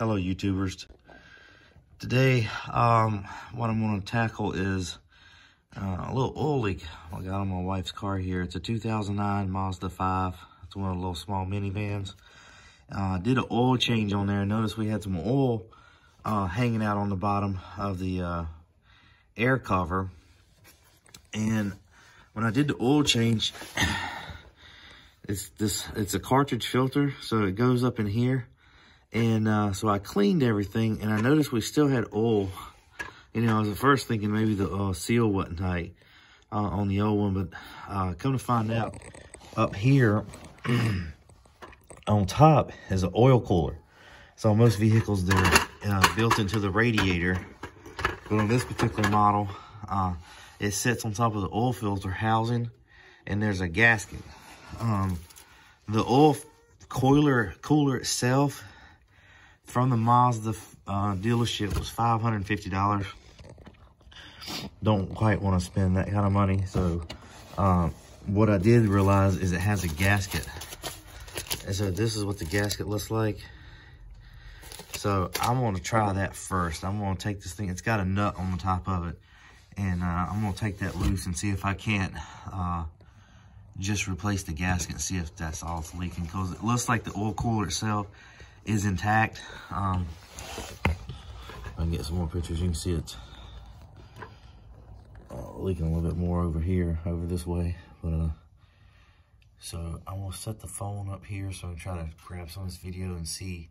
Hello YouTubers. Today what I'm going to tackle is a little oil leak I got on my wife's car here. It's a 2009 Mazda 5. It's one of the little small minivans. Did an oil change on there. Notice we had some oil hanging out on the bottom of the air cover. And when I did the oil change, it's a cartridge filter, so it goes up in here. And so I cleaned everything, and I noticed we still had oil. You know, I was at first thinking maybe the seal wasn't tight on the old one, but come to find out, up here on top is an oil cooler. So most vehicles, they're built into the radiator, but on this particular model, it sits on top of the oil filter housing, and there's a gasket. The oil cooler itself from the Mazda dealership was $550. Don't quite want to spend that kind of money. So what I did realize is it has a gasket. And so this is what the gasket looks like. So I'm going to try that first. I'm going to take this thing. It's got a nut on the top of it. And I'm going to take that loose and see if I can't just replace the gasket and see if that's all it's leaking. Because it looks like the oil cooler itself is intact. I can get some more pictures. You can see it's leaking a little bit more over here, over this way. But so I'm gonna set the phone up here so I can try to grab some of this video and see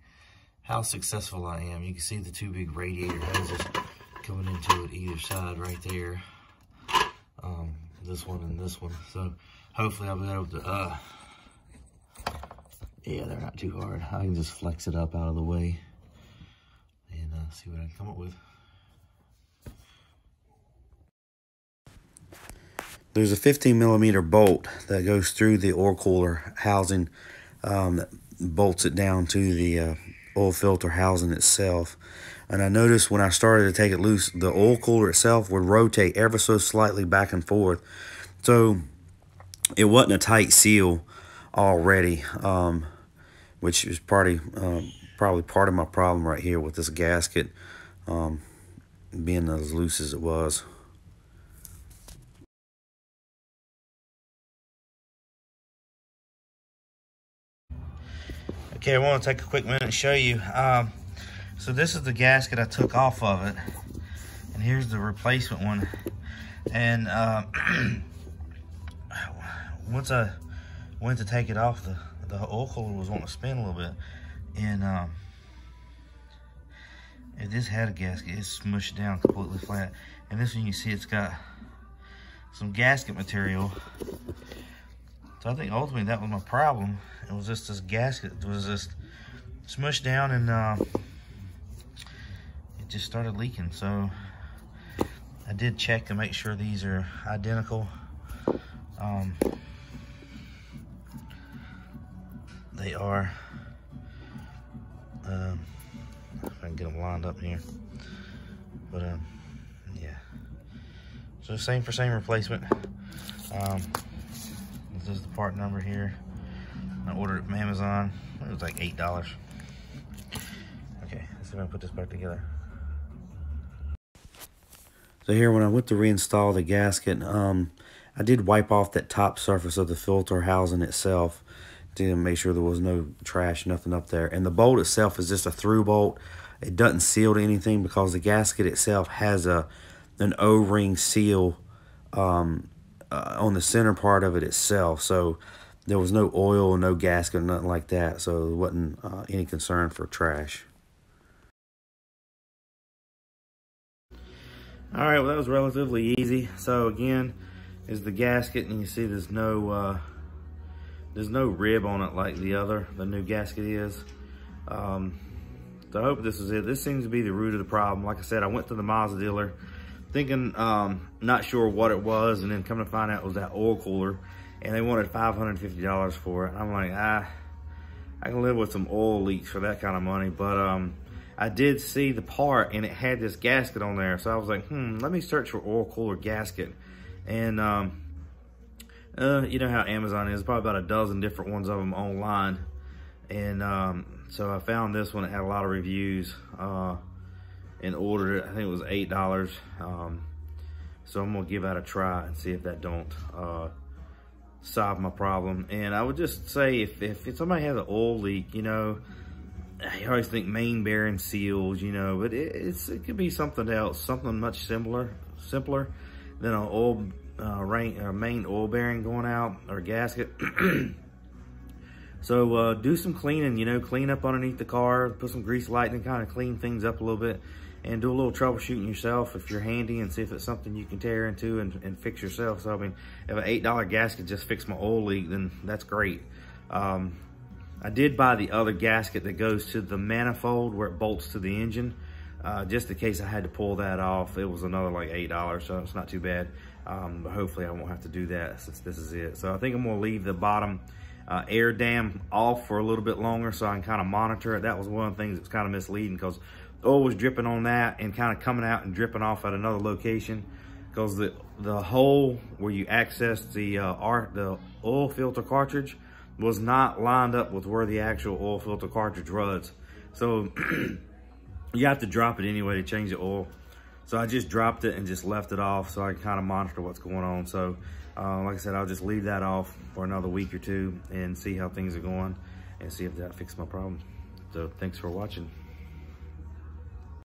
how successful I am. You can see the two big radiator hoses coming into it either side right there. This one and this one. So hopefully I'll be able to yeah, they're not too hard. I can just flex it up out of the way and see what I can come up with. There's a 15mm bolt that goes through the oil cooler housing that bolts it down to the oil filter housing itself. And I noticed when I started to take it loose, the oil cooler itself would rotate ever so slightly back and forth. So it wasn't a tight seal already, which is probably part of my problem right here with this gasket being as loose as it was. Okay, I want to take a quick minute and show you. So this is the gasket I took off of it, and here's the replacement one. And once I went to take it off, the oil cooler was wanting to spin a little bit, and this had a gasket. It's smushed down completely flat, and this one you see it's got some gasket material. So I think ultimately that was my problem. It was just this gasket was just smushed down, and it just started leaking. So I did check to make sure these are identical. They are. If I can get them lined up here, but yeah. So same for same replacement. This is the part number here. I ordered it from Amazon. It was like $8. Okay, let's see if I can put this back together. So here, when I went to reinstall the gasket, I did wipe off that top surface of the filter housing itself to make sure there was no trash, nothing up there. And the bolt itself is just a through bolt. It doesn't seal to anything because the gasket itself has an O-ring seal on the center part of it itself. So there was no oil, no gasket, nothing like that. So there wasn't any concern for trash. All right, well, that was relatively easy. So again, is the gasket, and you see there's no rib on it like the new gasket is. So I hope this is it. This seems to be the root of the problem. Like I said, I went to the Mazda dealer thinking, not sure what it was, and then come to find out it was that oil cooler, and they wanted $550 for it. I'm like, I can live with some oil leaks for that kind of money. But I did see the part, and it had this gasket on there. So I was like, let me search for oil cooler gasket. And you know how Amazon is, probably about a dozen different ones of them online. And So I found this one that had a lot of reviews and ordered it. I think it was $8. So I'm gonna give that a try and see if that don't solve my problem. And I would just say if somebody has an oil leak, you know, I always think main bearing seals, you know, but it could be something else, something much simpler than an oil main oil bearing going out or gasket. So do some cleaning, you know, clean up underneath the car, put some grease lightning, kind of clean things up a little bit, and do a little troubleshooting yourself if you're handy, and see if it's something you can tear into and fix yourself. So I mean, if an $8 gasket just fixed my oil leak, then that's great. I did buy the other gasket that goes to the manifold where it bolts to the engine, just in case I had to pull that off. It was another like $8, so it's not too bad. But hopefully I won't have to do that since this is it. So I think I'm gonna leave the bottom air dam off for a little bit longer so I can kind of monitor it. That was one of the things that's kind of misleading, because oil was dripping on that and kind of coming out and dripping off at another location, because the hole where you access the oil filter cartridge was not lined up with where the actual oil filter cartridge runs. So you have to drop it anyway to change the oil. So I just dropped it and just left it off so I can kind of monitor what's going on. So like I said, I'll just leave that off for another week or two and see how things are going and see if that fixes my problem. So thanks for watching.